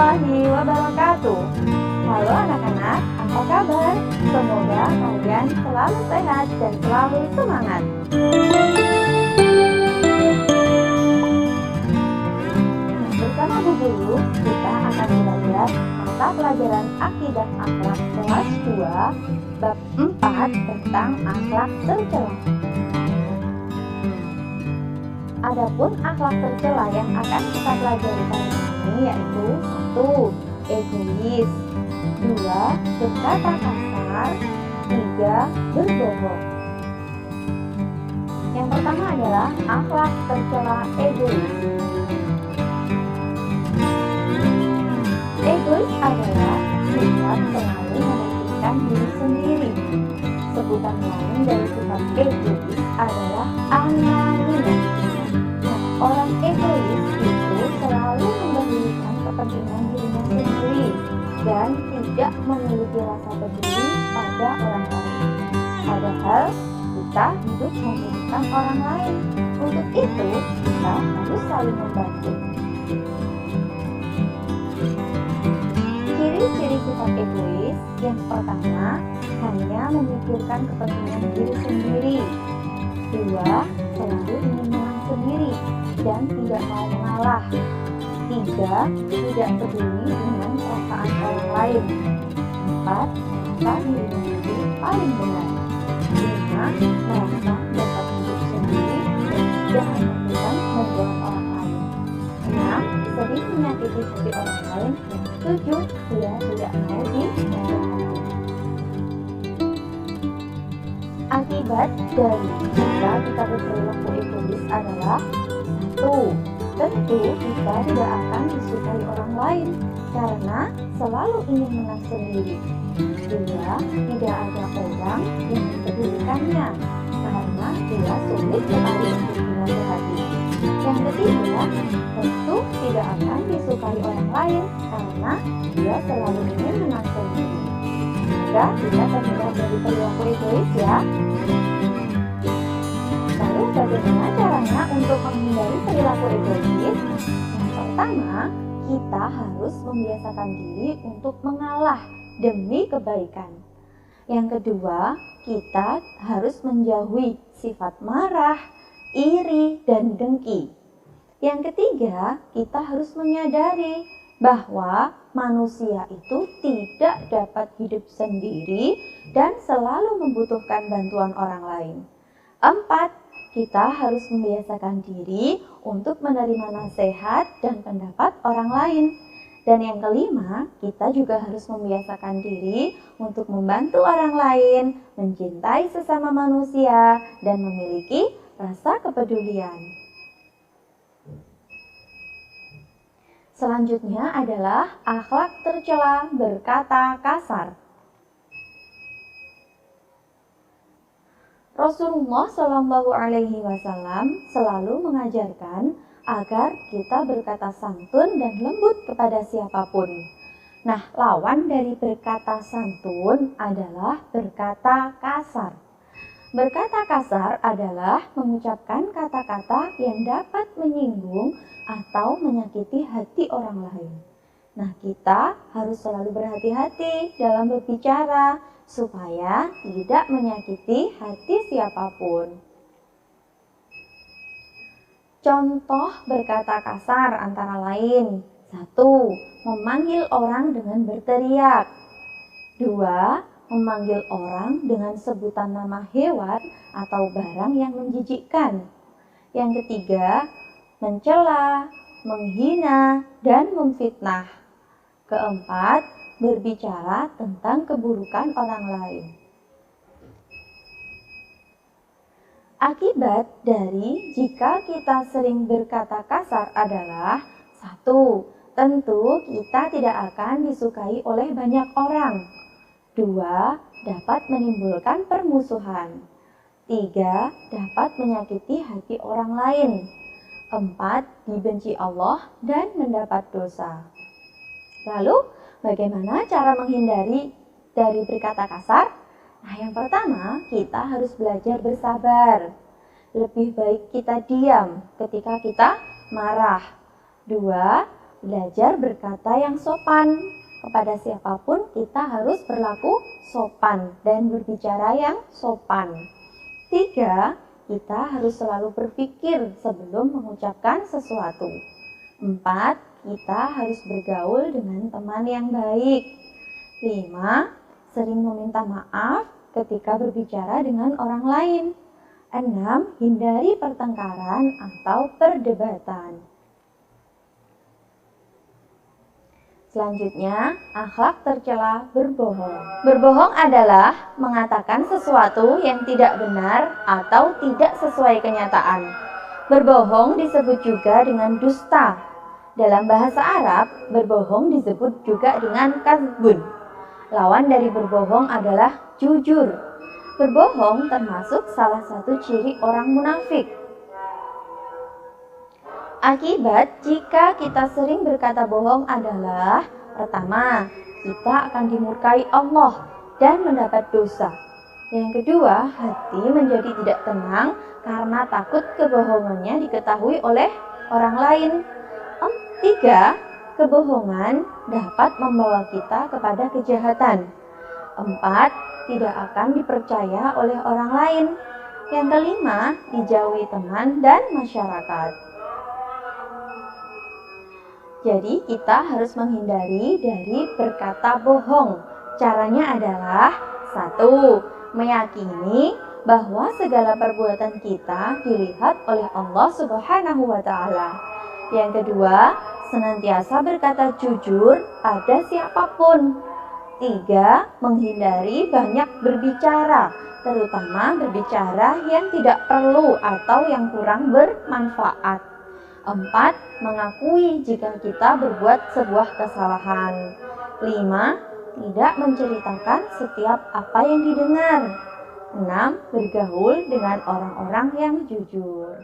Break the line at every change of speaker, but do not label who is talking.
warahmatullahi wabarakatuh. Halo anak-anak, apa kabar? Semoga kalian selalu sehat dan selalu semangat. Bersama Bu Guru, kita akan belajar mata pelajaran Akidah Akhlak kelas 2, bab 4 tentang akhlak tercela. Adapun akhlak tercela yang akan kita pelajari kali ini yaitu 1. Egois, 2. Berkata kasar, 3. Berbohong. Yang pertama adalah akhlak tercela egois. Egois adalah sifat selalu mementingkan diri sendiri. Sebutan lain dari sifat egois adalah anania. Orang egois itu selalu mendahulukan kepentingan dirinya sendiri dan tidak memiliki rasa peduli pada orang lain. Padahal kita hidup membutuhkan orang lain. Untuk itu kita harus saling membantu. Ciri-ciri sifat egois yang pertama, hanya memikirkan kepentingan diri sendiri. 2. Selalu ingin menang sendiri dan tidak mau mengalah. 3. Tidak peduli dengan perasaan orang lain. 4. Merasa diri sendiri paling benar. 5. Merasa dapat hidup sendiri dan tidak memerlukan bantuan orang lain. 6. Sering menyakiti hati orang lain. 7. Dia tidak mau dimengerti. Akibat dari jika kita berperilaku egois adalah 1. Tentu kita tidak akan disukai orang lain karena selalu ingin menang sendiri. 2. Tidak ada orang yang mempedulikannya karena dia sulit sekali untuk dinasihati. Yang ketiga, tentu tidak akan disukai orang lain karena dia selalu ingin menang sendiri. Maka kita terhindar dari perilaku egois ya. Lalu bagaimana caranya untuk menghindari perilaku egois? Yang pertama, kita harus membiasakan diri untuk mengalah demi kebaikan. Yang kedua, kita harus menjauhi sifat marah, iri, dan dengki. Yang ketiga, kita harus menyadari bahwa manusia itu tidak dapat hidup sendiri dan selalu membutuhkan bantuan orang lain. 4. Kita harus membiasakan diri untuk menerima nasihat dan pendapat orang lain. Dan yang kelima, kita juga harus membiasakan diri untuk membantu orang lain, mencintai sesama manusia, dan memiliki rasa kepedulian. Selanjutnya adalah akhlak tercela berkata kasar. Rasulullah Shallallahu Alaihi Wasallam selalu mengajarkan agar kita berkata santun dan lembut kepada siapapun. Nah, lawan dari berkata santun adalah berkata kasar. Berkata kasar adalah mengucapkan kata-kata yang dapat menyinggung atau menyakiti hati orang lain. Nah, kita harus selalu berhati-hati dalam berbicara supaya tidak menyakiti hati siapapun. Contoh berkata kasar antara lain: 1. Memanggil orang dengan berteriak. 2. Memanggil orang dengan sebutan nama hewan atau barang yang menjijikkan. Yang ketiga, mencela, menghina, dan memfitnah. Keempat, berbicara tentang keburukan orang lain. Akibat dari jika kita sering berkata kasar adalah 1. Tentu kita tidak akan disukai oleh banyak orang. 2. Dapat menimbulkan permusuhan. 3. Dapat menyakiti hati orang lain. 4. Dibenci Allah dan mendapat dosa. Lalu, bagaimana cara menghindari dari berkata kasar? Nah, yang pertama, kita harus belajar bersabar. Lebih baik kita diam ketika kita marah. 2. belajar berkata yang sopan. Kepada siapapun kita harus berlaku sopan dan berbicara yang sopan. 3. Kita harus selalu berpikir sebelum mengucapkan sesuatu. 4. Kita harus bergaul dengan teman yang baik. 5. Sering meminta maaf ketika berbicara dengan orang lain. 6. Hindari pertengkaran atau perdebatan. Selanjutnya, akhlak tercela berbohong. Berbohong adalah mengatakan sesuatu yang tidak benar atau tidak sesuai kenyataan. Berbohong disebut juga dengan dusta. Dalam bahasa Arab, berbohong disebut juga dengan kadzbun. Lawan dari berbohong adalah jujur. Berbohong termasuk salah satu ciri orang munafik. Akibat jika kita sering berkata bohong adalah: pertama, kita akan dimurkai Allah dan mendapat dosa. Yang kedua, hati menjadi tidak tenang karena takut kebohongannya diketahui oleh orang lain. 3. Kebohongan dapat membawa kita kepada kejahatan. 4. Tidak akan dipercaya oleh orang lain. Yang kelima, dijauhi teman dan masyarakat. Jadi kita harus menghindari dari berkata bohong. Caranya adalah: 1. Meyakini bahwa segala perbuatan kita dilihat oleh Allah Subhanahu wa Ta'ala. Yang kedua, senantiasa berkata jujur pada siapapun. 3. Menghindari banyak berbicara, terutama berbicara yang tidak perlu atau yang kurang bermanfaat. 4. Mengakui jika kita berbuat sebuah kesalahan. 5. Tidak menceritakan setiap apa yang didengar. 6. Bergaul dengan orang-orang yang jujur.